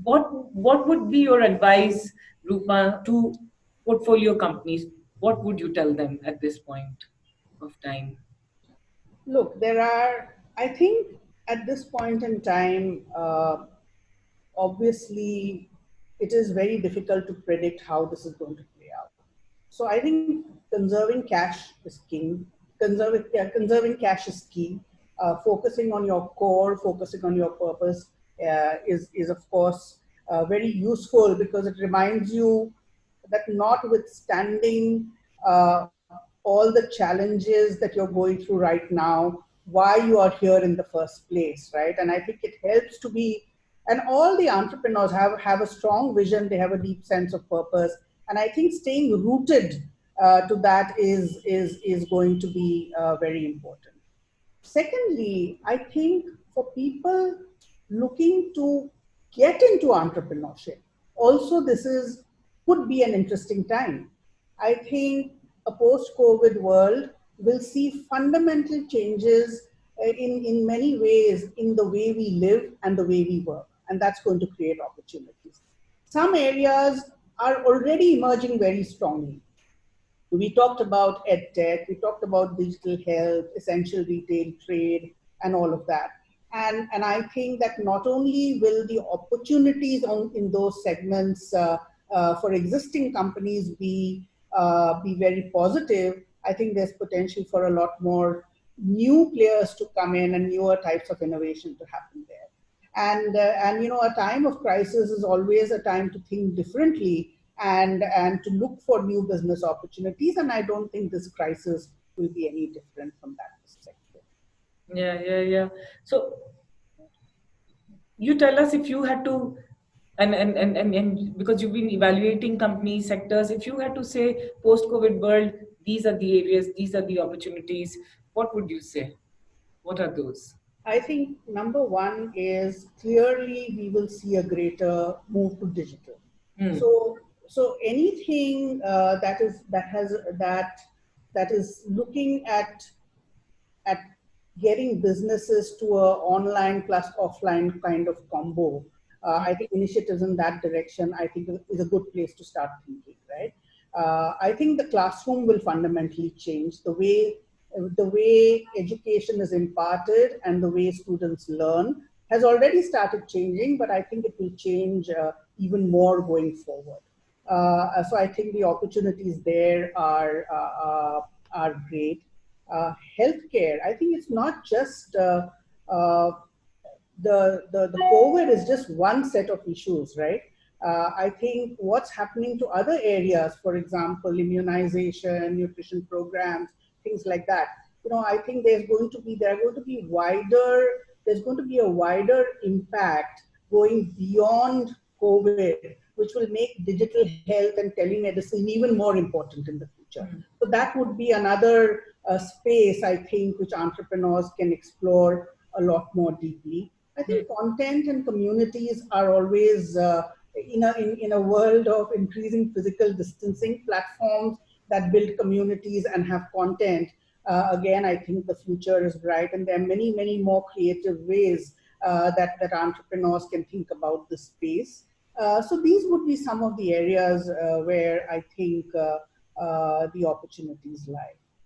what would be your advice, Roopa, to portfolio companies? What would you tell them at this point of time? Look, I think at this point in time, obviously, it is very difficult to predict how this is going to play out. So I think conserving cash is king. Conserving cash is key. Focusing on your core, focusing on your purpose is of course very useful because it reminds you that notwithstanding all the challenges that you're going through right now, why you are here in the first place, right? And I think it helps to be, and all the entrepreneurs have a strong vision, they have a deep sense of purpose. And I think staying rooted to that is going to be very important. Secondly, I think for people looking to get into entrepreneurship, also this is could be an interesting time. I think a post-COVID world will see fundamental changes in many ways in the way we live and the way we work, and that's going to create opportunities. Some areas are already emerging very strongly. We talked about EdTech, we talked about digital health, essential retail trade, and all of that. And I think that not only will the opportunities in those segments for existing companies be very positive, I think there's potential for a lot more new players to come in and newer types of innovation to happen there. And you know, a time of crisis is always a time to think differently and to look for new business opportunities. And I don't think this crisis will be any different from that perspective. Yeah. So you tell us, if you had to, and because you've been evaluating company sectors, if you had to say post-COVID world, these are the areas, these are the opportunities, what would you say? What are those? I think number one is clearly we will see a greater move to digital. Hmm. So anything that is looking at getting businesses to a online plus offline kind of combo. I think initiatives in that direction, I think, is a good place to start thinking, right? I think the classroom will fundamentally change the way education is imparted and the way students learn has already started changing, but I think it will change even more going forward. So I think the opportunities there are great. Healthcare, I think it's not just uh, the COVID is just one set of issues, right? I think what's happening to other areas, for example, immunization, nutrition programs, things like that. You know, I think there's going to be a wider impact going beyond COVID, which will make digital health and telemedicine even more important in the future. So that would be another space, I think, which entrepreneurs can explore a lot more deeply. I think content and communities are always, in a world of increasing physical distancing, platforms that build communities and have content. Again, I think the future is bright, and there are many, many more creative ways that entrepreneurs can think about this space. So these would be some of the areas where I think the opportunities lie.